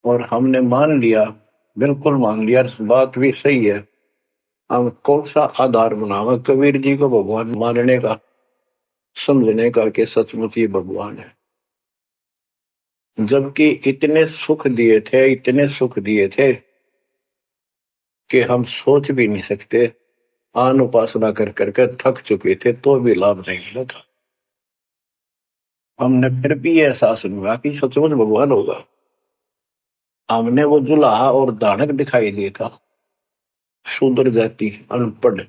और हमने मान लिया, बिल्कुल मान लिया, बात भी सही है। हम कौन सा आधार बनावा कबीर जी को भगवान मानने का, समझने का कि सचमुच ही भगवान है। जबकि इतने सुख दिए थे, इतने सुख दिए थे कि हम सोच भी नहीं सकते। आन उपासना कर करके थक चुके थे तो भी लाभ नहीं मिला था। हमने फिर भी ये एहसास नहीं हुआ कि सचमुच भगवान होगा। हमने वो जुलाहा और दानक दिखाई दिया था, शूद्र जाति, अनपढ़,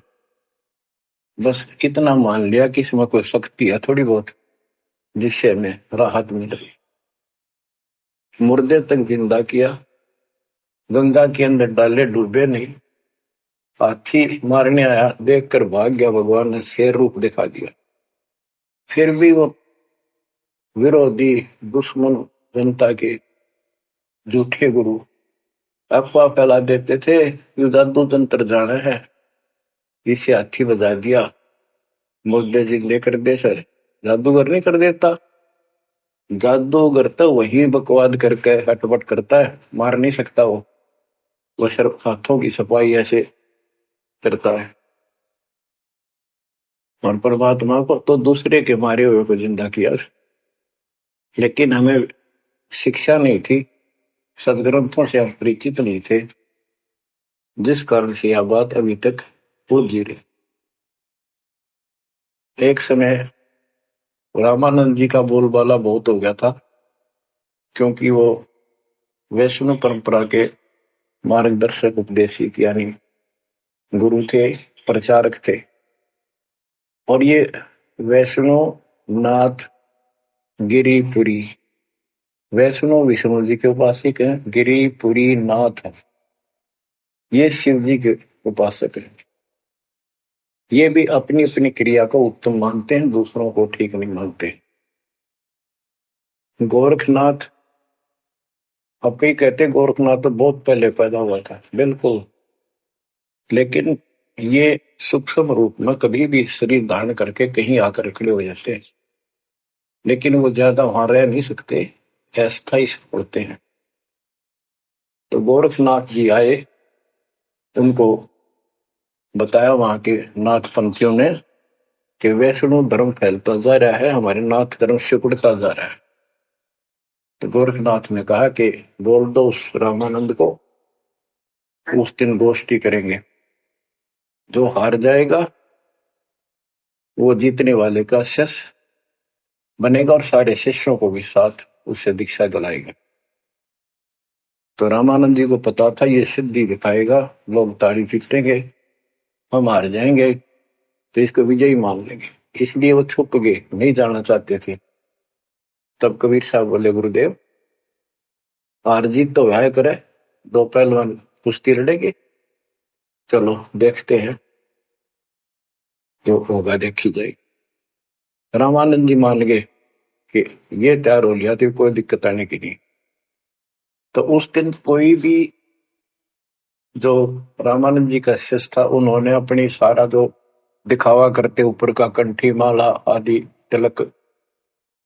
बस इतना मान लिया कि इसमें कोई शक्ति है थोड़ी बहुत, जिससे हमें राहत मिल रही। मुर्दे तक जिंदा किया, गंगा के अंदर डाले, डूबे नहीं। हाथी मारने आया, देखकर भाग गया, भगवान ने शेर रूप दिखा दिया। फिर भी वो विरोधी, दुश्मन, जनता के झूठे गुरु अफवाह फैला देते थे, यू जादू तंत्र जाना है, इसे हाथी बजा दिया, मुर्दे जिंदे कर दे। सर जादूगर नहीं कर देता, जादूगर तो वही बकवाद करके हटपट करता है, मार नहीं सकता वो सिर्फ हाथों की सफाई ऐसे करता है। और परमात्मा को तो दूसरे के मारे हुए को जिंदा किया। लेकिन हमें शिक्षा नहीं थी, सदग्रंथों से हम परिचित नहीं थे, जिस कारण से यह बात अभी तक उलझी रही। एक समय रामानंद जी का बोलबाला बहुत हो गया था, क्योंकि वो वैष्णव परंपरा के मार्गदर्शक, उपदेशिक यानी गुरु थे, प्रचारक थे। और ये वैष्णव नाथ गिरिपुरी, वैष्णव विष्णु जी के उपासक हैं, गिरिपुरी नाथ है, ये शिव जी के उपासक हैं। ये भी अपनी अपनी क्रिया को उत्तम मानते हैं, दूसरों को ठीक नहीं मानते। गोरखनाथ, अब कई कहते गोरखनाथ तो बहुत पहले पैदा हुआ था, बिल्कुल, लेकिन ये सूक्ष्म रूप में कभी भी शरीर धारण करके कहीं आकर खड़े हो जाते हैं, लेकिन वो ज्यादा वहां रह नहीं सकते, अस्थायी होते हैं। तो गोरखनाथ जी आए, उनको बताया वहां के नाथ पंथियों ने कि वैष्णव धर्म फैलता जा रहा है, हमारे नाथ धर्म सिकुड़ता जा रहा है। तो गोरखनाथ ने कहा कि बोल दो उस रामानंद को, उस दिन गोष्ठी करेंगे, जो हार जाएगा वो जीतने वाले का शिष्य बनेगा और सारे शिष्यों को भी साथ उससे दीक्षा दिलाएगा। तो रामानंद जी को पता था ये सिद्धि दिखाएगा, लोग ताड़ी पीटेंगे, हम हार जाएंगे, तो इसको विजयी मान लेंगे, इसलिए वो छुप गए, नहीं जाना चाहते थे। तब कबीर साहब बोले, गुरुदेव हार जीत तो वह करे, दो पहलवान कुश्ती लड़ेंगे, चलो देखते हैं, जो होगा देखी जाएगी। रामानंद जी मान गए कि ये तैयार हो लिया, तो कोई दिक्कत आने की नहीं। तो उस दिन कोई भी जो रामानंद जी का शिष्य था, उन्होंने अपनी सारा जो दिखावा करते ऊपर का कंठी माला आदि तिलक,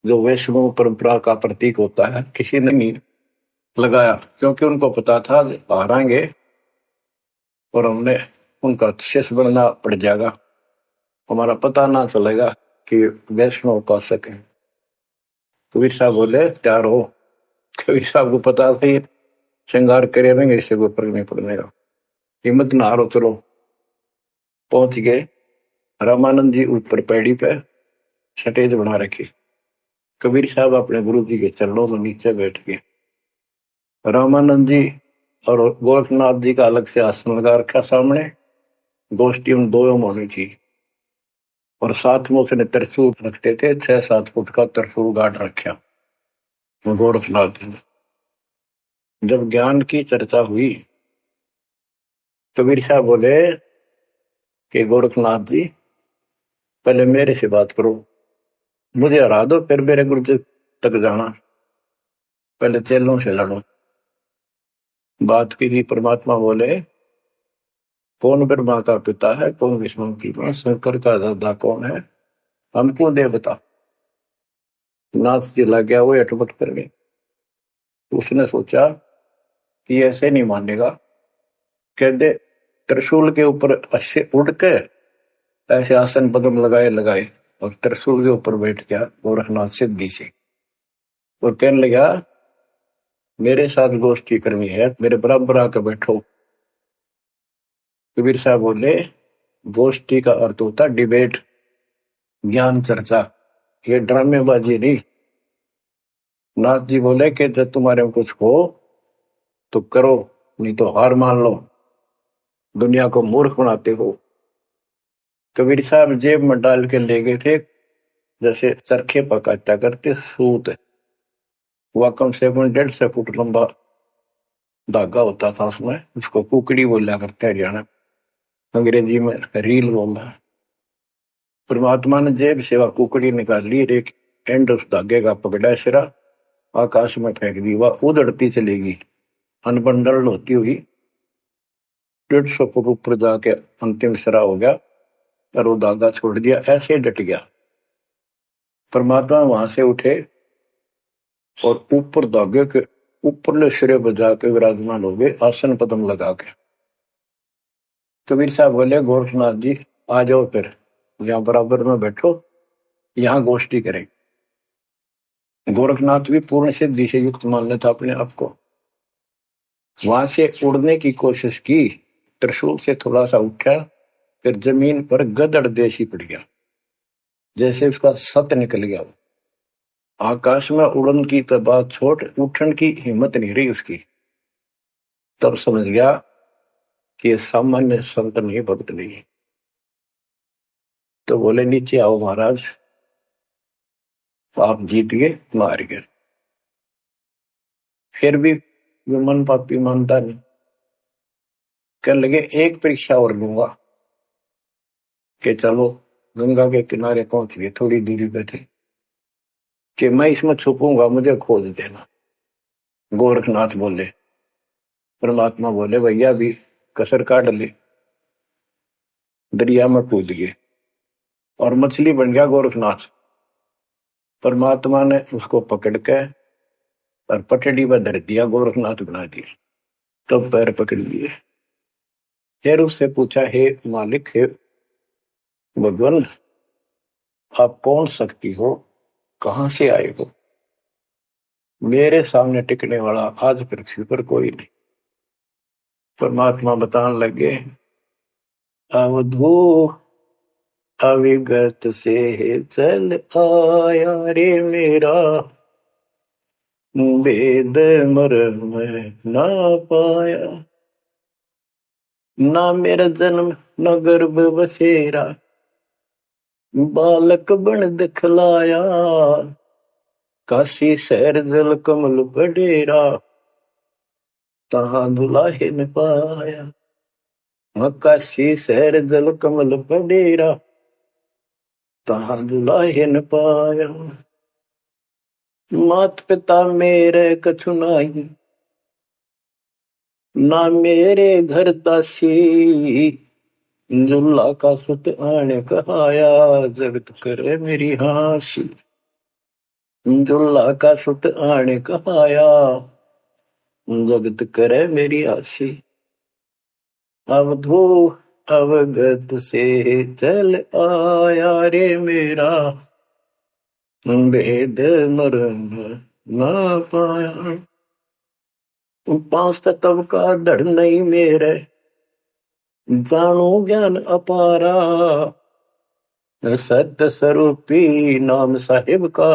जो वैष्णव परंपरा का प्रतीक होता है, किसी ने नहीं लगाया, क्योंकि उनको पता था हारेंगे और हमने उनका शिष्य बनना पड़ जाएगा, हमारा पता ना चलेगा कि वैष्णव उपासक है। कबीर साहब बोले तैयार हो। कबीर साहब को पता था ये श्रृंगार करे रहेंगे, इससे कोई फर्क नहीं पड़ने का, हिम्मत ना हारो, चलो। पहुंच गए। रामानंद जी ऊपर पैड़ी पे स्टेज बना रखी। कबीर साहब अपने गुरु जी के चरणों में नीचे बैठ गए। रामानंद जी और गोरखनाथ जी का अलग से आसन लगा रखा सामने। गोष्ठी उन दो में होनी थी। और साथ में उसने त्रिशूल रखते थे, 6-7 फुट का त्रिशूल गाड़ रखा गोरखनाथ जी ने। जब ज्ञान की चर्चा हुई, कबीर साहब बोले कि गोरखनाथ जी पहले मेरे से बात करो, मुझे हरा दो, फिर मेरे गुरु जी तक जाना, पहले चेलों से लड़ो। बात की थी। परमात्मा बोले कौन ब्रह्मा का पिता है, कौन विष्णु की मां, शंकर का दादा कौन है, हमको दे बता। नाथ जी लग गया, वो अटपट कर गए। उसने सोचा कि ऐसे नहीं मानेगा, कह दे त्रिशूल के ऊपर अच्छे उड़ के ऐसे आसन पद्म लगाए लगाए और त्रिशूल के ऊपर बैठ गया गोरखनाथ सिद्धि से, और कहने लगा मेरे साथ गोष्ठी करनी है, मेरे बराबर आकर बैठो। कबीर साहब बोले गोष्ठी का अर्थ होता डिबेट, ज्ञान चर्चा, ये ड्रामेबाजी नहीं। नाथ जी बोले कि जब तुम्हारे में कुछ हो तो करो, नहीं तो हार मान लो, दुनिया को मूर्ख बनाते हो। कबीर साहब जेब में डाल के ले गए थे जैसे चरखे पकाता करते सूत, वह कम से कम 1.5 फुट लंबा धागा होता था उसमें, उसको कुकड़ी बोला करते हरियाणा, अंग्रेजी में रील बोलना। परमात्मा ने जेब से वह कुकड़ी निकाल ली, एक एंड उस धागे का पकड़ा, सिरा आकाश में फेंक दी, वह उड़ती चलेगी अनबंडल होती हुई 150 फुट ऊपर जाके अंतिम सिरा हो गया, और वो धागा छोड़ दिया, ऐसे डट गया। परमात्मा वहां से उठे और ऊपर धागे के ऊपरले सिरे पर जाके विराजमान हो गए आसन पद्म लगा के। कबीर साहब बोले गोरखनाथ जी आ जाओ, फिर यहाँ बराबर में बैठो, यहाँ गोष्ठी करेंगे। गोरखनाथ भी पूर्ण सिद्धि से युक्त मान लेता अपने आप को। वहां से उड़ने की कोशिश की, त्रिशूल से थोड़ा सा उठा, फिर जमीन पर गदड़ देशी पड़ गया, जैसे उसका सत निकल गया। आकाश में उड़न की तो बात छोड़, उठन की हिम्मत नहीं रही उसकी। तब समझ गया कि ये सामान्य संत नहीं, भक्त नहीं। तो बोले नीचे आओ महाराज, आप जीत गए, मार गए। फिर भी वो मन पापी मानता नहीं, कहने लगे एक परीक्षा और लूंगा। कि चलो गंगा के किनारे पहुंच गए, थोड़ी दूरी पे थे, कि मैं इसमें छुपूंगा, मुझे खोज देना। गोरखनाथ बोले, परमात्मा बोले भैया भी कसर काट ले। दरिया में कूद गए और मछली बन गया गोरखनाथ। परमात्मा ने उसको पकड़ के और पटड़ी पर धर दिया, गोरखनाथ बना दिया। तब पैर पकड़ लिए। फिर उससे पूछा, हे मालिक, हे भगवान, आप कौन शक्ति हो, कहां से आए हो, मेरे सामने टिकने वाला आज पृथ्वी पर कोई नहीं। परमात्मा बताने लगे, अवधू अविगत से चल आया रे मेरा, वेद मर्म ना पाया, ना मेरा जन्म न गर्भ बसेरा, बालक बन दिखलाया, काशी शहर जल कमल बडेरा, तहां दुलाहे न पाया। काशी शहर जल कमल बडेरा, तहां दुलाहे न पाया। मात पिता मेरे कछु नाही, ना मेरे घर दासी, जुल्ला का सुत आने कहाया, जगत करे मेरी हासी। जुल्ला का सुत आने कहाया, जगत करे मेरी हासी। अवधू अवगत से चल आया रे मेरा, भेद मरण ना पाया। पांच तत्व का धड़ नहीं मेरे, जानो ज्ञान अपारा। सत्य स्वरूपी नाम साहिब का,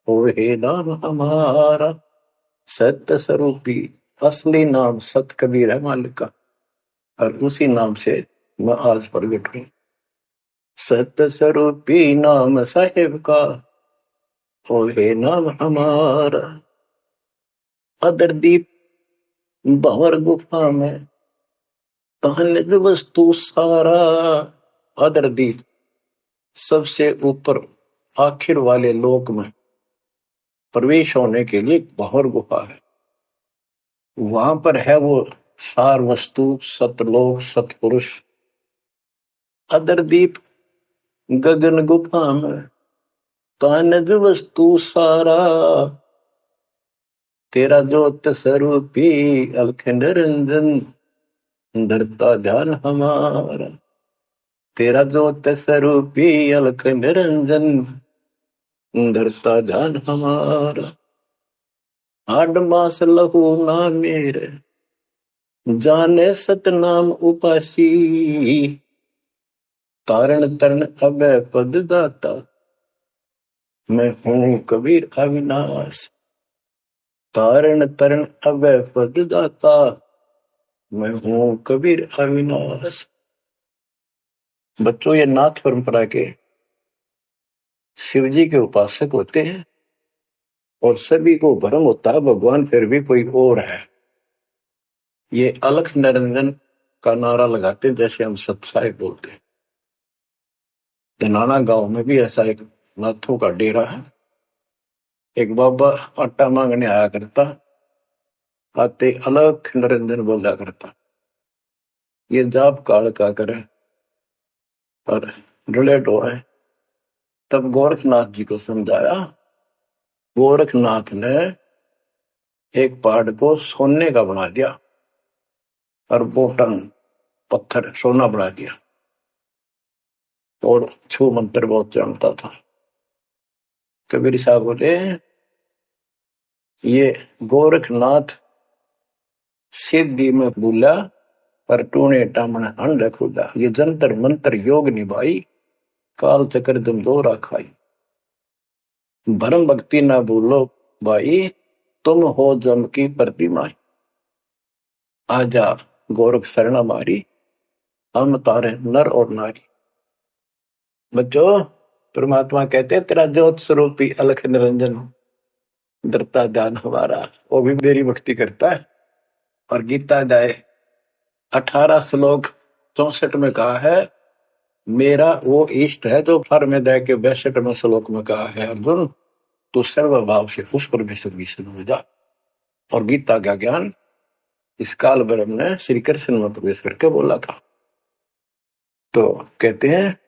होए नाम हमारा। सत्य स्वरूपी असली नाम सत कबीर है मालिक का, और उसी नाम से मैं आज प्रगट हूं। सत्य स्वरूपी नाम साहिब का, होए नाम हमारा। अदरदीप भंवर गुफा में, तहन वस्तु सारा। अदरदीप सबसे ऊपर आखिर वाले लोक में प्रवेश होने के लिए भंवर गुफा है। वहां पर है वो सार वस्तु, सतलोक, सतपुरुष। अदरदीप गगन गुफा में, कानज वस्तु सारा। तेरा ज्योत स्वरूपी अलख निरंजन, धरता ध्यान हमारा। तेरा ज्योत स्वरूपी अलख निरंजन, धरता ध्यान हमारा। आठ मास लहू ना मेरे, जाने सतनाम उपासी। तारण तरण अभय पद दाता, मैं हूं कबीर अविनाश। तारण तरण अभय पद दाता, मैं हूं कबीर अविनाश। बच्चों, ये नाथ परंपरा के शिव जी के उपासक होते हैं, और सभी को भ्रम होता है भगवान फिर भी कोई और है। ये अलख निरंजन का नारा लगाते हैं, जैसे हम सत्साई बोलते हैं। धनाना गांव में भी ऐसा एक नाथों का डेरा है। एक बाबा आटा मांगने आया करता, आते अलख निरंजन बोला करता। ये जाप काल का करे और रिलेट हो है। तब गोरखनाथ जी को समझाया। गोरखनाथ ने एक पहाड़ को सोने का बना दिया और बोटन पत्थर सोना बना दिया, और छू मंत्र बहुत जानता था। कबीर साहब बोले, ये गोरखनाथ सिद्धि में बोला, पर टूने टामण अंड खुदा। ये जंतर मंत्र योग निभाई, काल चक्र तुम दोरा खाई। भरम भक्ति ना भूलो भाई, तुम हो जम की प्रतिमा। आजा गोरख शरण मारी, हम तारे नर और नारी। बच्चों, परमात्मा कहते हैं तेरा ज्योत स्वरूपी अलख निरंजन, धरता ध्यान हमारा। वो भी मेरी भक्ति करता है। और गीता जाए 18 श्लोक 64 में कहा है, मेरा वो इष्ट है जो फर में दे के 62वें श्लोक में कहा है, अर्जुन तू सर्वभाव से उस परमेश्वर की शरण में जा। और गीता का ज्ञान इस काल ब्रह्म ने श्री कृष्ण में प्रवेश करके बोला था। तो कहते हैं,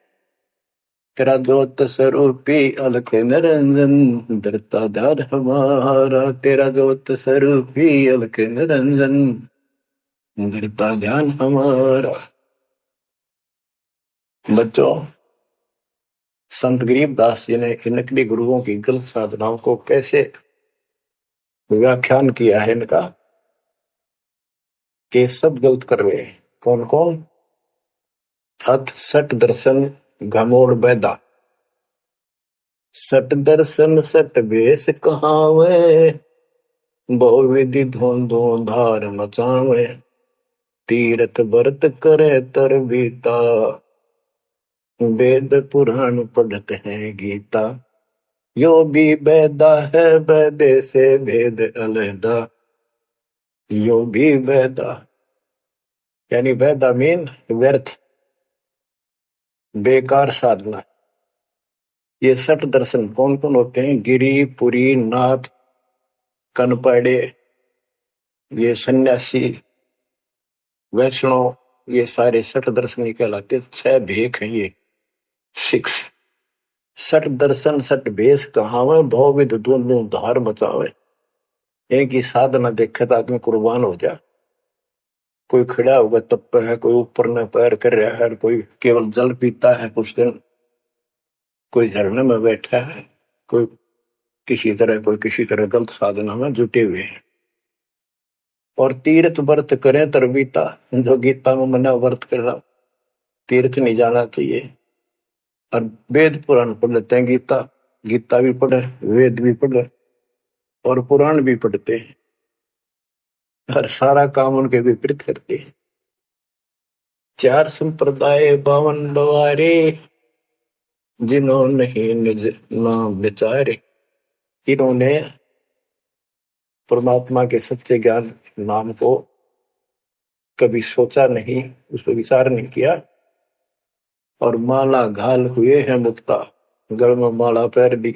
तेरा ज्योत स्वरूपी अलख निरंजन, धरता ध्यान हमारा। तेरा ज्योत स्वरूपी अलख निरंजन, धरता ध्यान हमारा। बच्चों, संत गरीबदास जी ने इन नकली गुरुओं की गलत साधनाओं को कैसे व्याख्यान किया है इनका, कि सब गलत कर रहे हैं। कौन कौन? अथ सट दर्शन घमोड़ बैदा, सट दर्शन सट बेस कहावे, बहु विधि धोन धोन धार मचावे। तीर्थ व्रत करे तर बीता, वेद पुराण पढ़ते हैं गीता। यो भी बैदा है बैदे से भेद अलहदा। यो भी बैदा यानी बैदा मीन व्यर्थ, बेकार साधना। ये सठ दर्शन कौन कौन होते हैं? गिरी, पुरी, नाथ, कनपड़े, ये सन्यासी, वैष्णव, ये सारे सठ दर्शन कहलाते। 6 भेख हैं ये, 6। सठ दर्शन सठ भेष कहावे, बहुविध दोनों धार बचावे। एक ही साधना देखे तो आदमी कुर्बान हो जा। कोई खड़ा होगा तप है, कोई ऊपर में पैर कर रहा है, कोई केवल जल पीता है कुछ दिन, कोई झरने में बैठा है, कोई किसी तरह गलत साधना में जुटे हुए हैं। और तीर्थ व्रत करें तरबीता, जो गीता में मना व्रत कर रहा, तीर्थ नहीं जाना चाहिए। और वेद पुराण पढ़ लेते हैं, गीता भी पढ़े, वेद भी पढ़े और पुराण भी पढ़ते हैं, हर सारा काम उनके विपरीत करते हैं। 4 संप्रदाय 52 द्वारे, जिन्होंने निज नाम विचारे। इन्होंने परमात्मा के सच्चे ज्ञान नाम को कभी सोचा नहीं, उस पर विचार नहीं किया, और माला घाल हुए हैं मुक्ता, गल में माला पैर ली,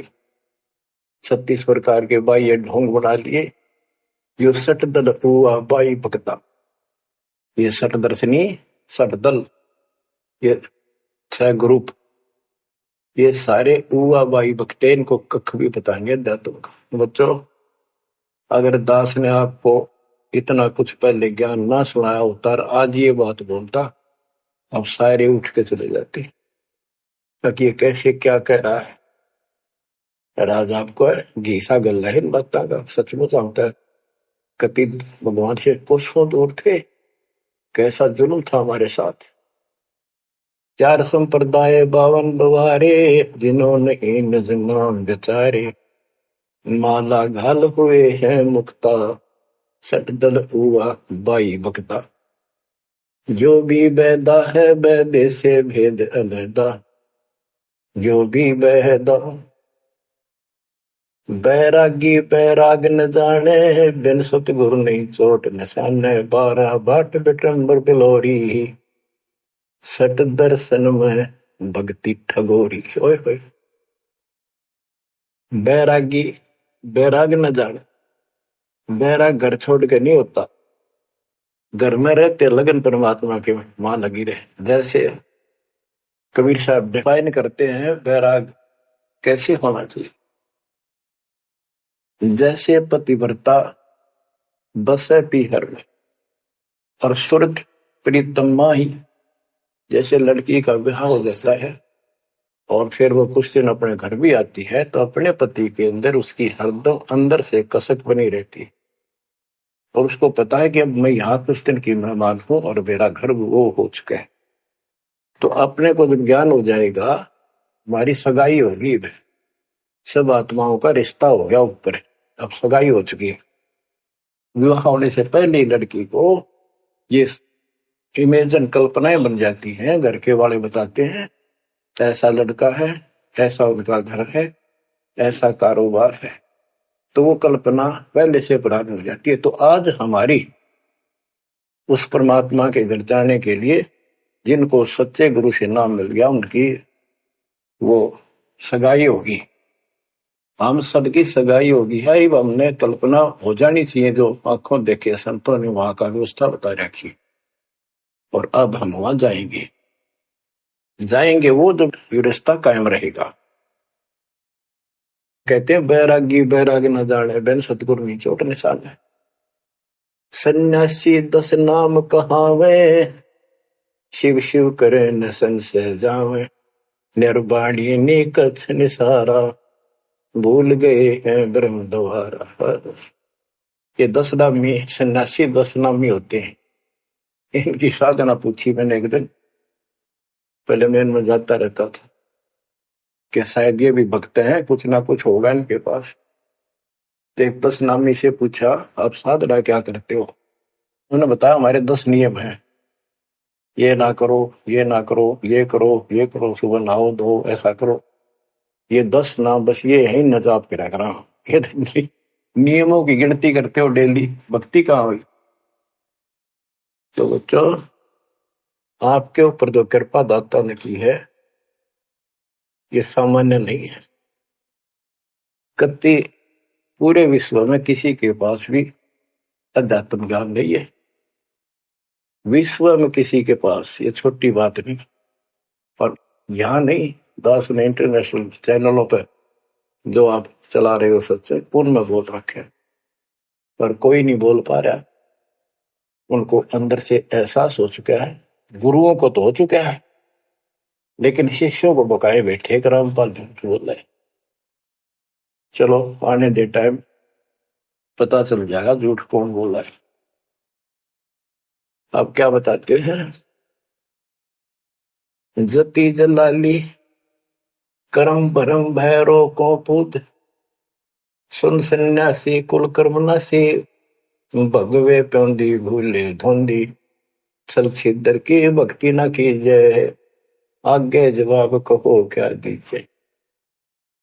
36 प्रकार के बाह्य ढोंग बना लिए। यो 60 दल हुआ बाई भक्ता, ये 60 दर्शनी 60 दल, ये 6 ग्रुप, ये सारे उआ बाई भक्ते, इनको कख भी बताएंगे दातों का। बच्चों, अगर दास ने आपको इतना कुछ पहले ज्ञान ना सुनाया होता और आज ये बात बोलता, अब सारे उठ के चले जाते, ताकि ये कैसे क्या कह रहा है। राज आपको घीसा गल है इन बातों का, सचमुच होता है। कति भगवान से कोसों दूर थे, कैसा जुल्म था हमारे साथ। 4 संप्रदाय 52 द्वारे, जिन्होंने निज नाम विचारे। माला घाल हुए हैं मुक्ता, 60 दल हुआ बाई भक्ता। जो भी बैदा है बैदे से भेद अलैदा, जो भी बैदा। बैरागी बैराग न जाने, बिन सतगुरु नहीं चोट निशाने। 12 बाट बिटंबर बिलोरी, 60 दर्शन में भक्ति ठगोरी। ओए होए, बैरागी बैराग न जाने, बैराग घर छोड़ के नहीं होता, घर में रहते लगन परमात्मा के मां लगी रहे। जैसे कबीर साहब डिफाइन करते हैं बैराग कैसे होना चाहिए। जैसे पतिव्रता बसे पीहर में और सुरत प्रीतमा ही, जैसे लड़की का विवाह हो जाता है और फिर वो कुछ दिन अपने घर भी आती है, तो अपने पति के अंदर उसकी हरदम अंदर से कसक बनी रहती है, और उसको पता है कि अब मैं यहाँ कुछ दिन की मेहमान हूं और मेरा घर वो हो चुका है। तो अपने को जब ज्ञान हो जाएगा, हमारी सगाई होगी, सब आत्माओं का रिश्ता हो गया ऊपर, अब सगाई हो चुकी है। विवाह होने से पहले ही लड़की को ये इमेजन कल्पनाएं बन जाती हैं, घर के वाले बताते हैं ऐसा लड़का है, ऐसा उनका घर है, ऐसा कारोबार है, तो वो कल्पना पहले से पुरानी हो जाती है। तो आज हमारी उस परमात्मा के घर जाने के लिए जिनको सच्चे गुरु से नाम मिल गया, उनकी वो सगाई होगी, हम सबकी सगाई होगी है। हमने कल्पना हो जानी चाहिए, जो आंखों देखे संतों ने वहां का व्यवस्था बता रखी, और अब हम वहां जाएंगे वो जो रिश्ता कायम रहेगा। कहते हैं बैरागी बैराग न जाने, बिन सतगुरु नहीं चोट निशान है। सन्यासी 10 नाम कहावे, शिव शिव करे न संशय जावे। निर्वाणी ने कछ निसारा, भूल गए हैं ब्रह्म द्वारा। ये 10 नामी सन्यासी 10 नामी होते हैं। इनकी साधना पूछी मैंने एक दिन, पहले मैं इनमें जाता रहता था कि शायद ये भी भक्त हैं, कुछ ना कुछ होगा इनके पास। तो एक 10 नामी से पूछा, आप साधना क्या करते हो? उन्होंने बताया हमारे 10 नियम हैं, ये ना करो, ये ना करो, ये करो, ये करो, सुबह नहाओ धो, ऐसा करो। ये 10 नाम बस ये है न जाप करा करा। ये नियमों की गिनती करते हो डेली, भक्ति कहाँ हुई? तो बच्चों, आपके ऊपर जो कृपा दाता ने की है ये सामान्य नहीं है। कति पूरे विश्व में किसी के पास भी अध्यात्म ज्ञान नहीं है, विश्व में किसी के पास, ये छोटी बात नहीं। और यहाँ नहीं, दास ने इंटरनेशनल चैनलों पर जो आप चला रहे हो सच्चे, उनमें बोल रखे, पर कोई नहीं बोल पा रहा। उनको अंदर से एहसास हो चुका है, गुरुओं को तो हो चुका है, लेकिन शिष्यों को बकाए बैठे रामपाल झूठ बोल रहे। चलो आने दे टाइम, पता चल जाएगा झूठ कौन बोल रहा है। आप क्या बताते हैं? जति जलाली करम भरम भैरो को पूत, सुन सन्यासी कुल कर्म नासी, भगवे प्योंदी भूले धोंदी, छल छिद्र की भक्ति न कीजिए, आगे जवाब कहो क्या दीजिए।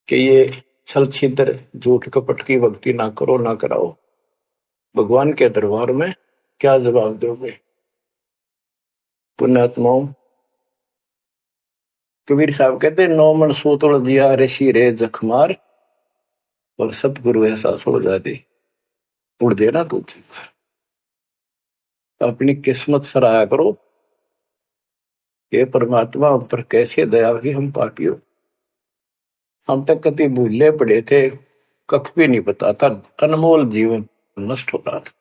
कि ये छल छिद्र झूठ कपट की भक्ति ना करो ना कराओ, भगवान के दरबार में क्या जवाब दोगे? पुण्यात्माओं, कबीर साहब कहते 9 मन सूतुल दिया ऋषि रे जखमार, और सतगुरु ऐसा सो जाती उड़ देना तू। अपनी किस्मत सराहा करो, ये परमात्मा हम पर कैसे दया की, हम पापियों। हम तक कभी भूले पड़े थे, कख भी नहीं पता था, अनमोल जीवन नष्ट हो रहा था।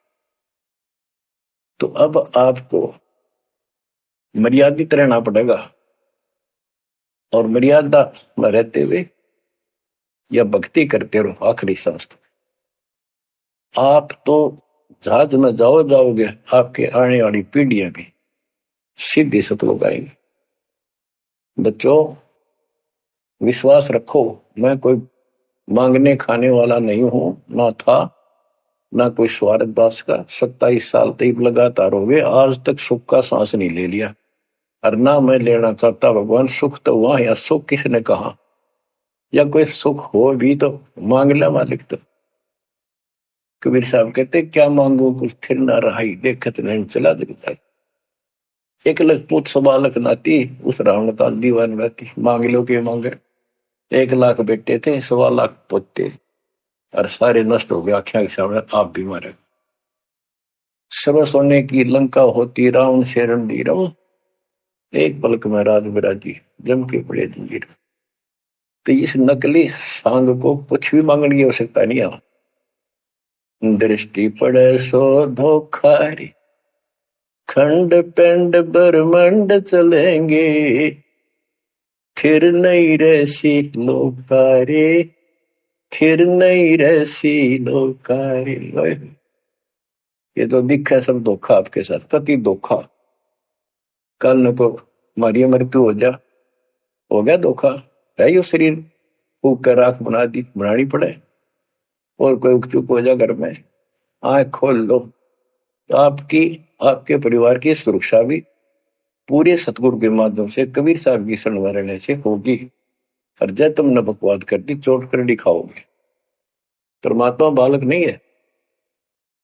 तो अब आपको मर्यादित रहना पड़ेगा, और मर्यादा में रहते हुए या भक्ति करते रहो आखिरी सांस तक। आप तो जहाज में जाओगे, आपके आने वाली पीढ़ियां भी सीधी सतलोक आएंगी। बच्चों, विश्वास रखो, मैं कोई मांगने खाने वाला नहीं हूं, ना था ना कोई स्वार्थ दास का। 27 साल तक लगातार हो गए, आज तक सुख का सांस नहीं ले लिया, और ना मैं लेना चाहता। भगवान सुख तो वहां, या सुख किसने कहा, या कोई सुख हो भी तो मांग ले मालिक। तो कबीर साहब कहते क्या मांगो कुछ थिर ना रहाई, देखत नहीं चला दिखता। 1 लाख पूत 1.25 लाख नाती, उस रावण का दीवान रहती। मांग लो के मांगे, 1 लाख बेटे थे, 1.25 लाख पोते, और सारे नष्ट हो गए आख्या के सामने। आप भी मारे। सर्व सोने की लंका होती, रावण शरण दी रहो, एक पलक में राज बिराजी, जम के पड़े जंजीर। तो इस नकली सांग को कुछ भी मांगने की आवश्यकता नहीं है। दृष्टि पड़े सो धोखारी, खंड पिंड ब्रह्मंड चलेंगे, थिर नहीं रहसी लोकारे, थिर नहीं रहसी लोकारे। ये तो दिखा सब धोखा आपके साथ, कति धोखा। कल न को मारी मृत्यु हो गया धोखा है। यो शरीर फूक कर आंख बनानी पड़े, और कोई उकचुक हो जा घर में, आंख खोल लो। तो आपके परिवार की सुरक्षा भी पूरे सतगुरु के माध्यम से, कबीर साहब की शरण में रहने से होगी। और जब तुमने बकवाद कर दी, चोट कर दिखाओगे। परमात्मा बालक नहीं है।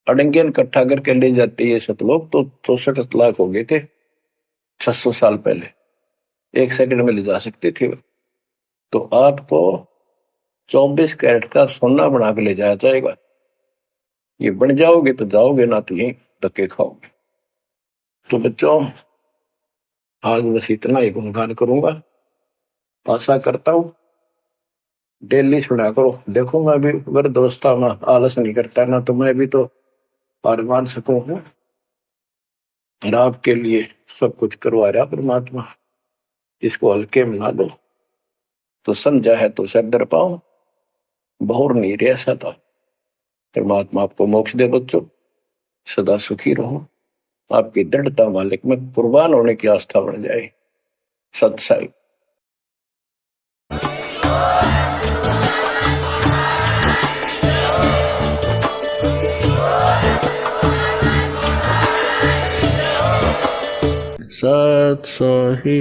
अड़ंगियन इकट्ठा करके ले जाते ये सतलोक तो 64 लाख हो गए थे 600 साल पहले, 1 सेकंड में ले जा सकते थे। तो आपको 24 कैरेट का सोना बना के ले जाया जाएगा। ये बन जाओगे तो जाओगे, ना तो यहीं धक्के खाओगे। तो बच्चों, आज बस इतना ही गुणगान करूंगा। आशा करता हूं डेली सुना करो। देखो मैं भी अगर दोस्ता में आलस नहीं करता ना, तो मैं भी तो हार मान सकूं। और आपके लिए सब कुछ करवा रहा परमात्मा, इसको हल्के में ना दो। तो समझा है तो सर दर पाओ, बहुर नहीं रह सकता। परमात्मा आपको मोक्ष दे बच्चों, सदा सुखी रहो। आपकी दृढ़ता मालिक में कुर्बान होने की आस्था बढ़ जाए। सत्साई। सत्साई।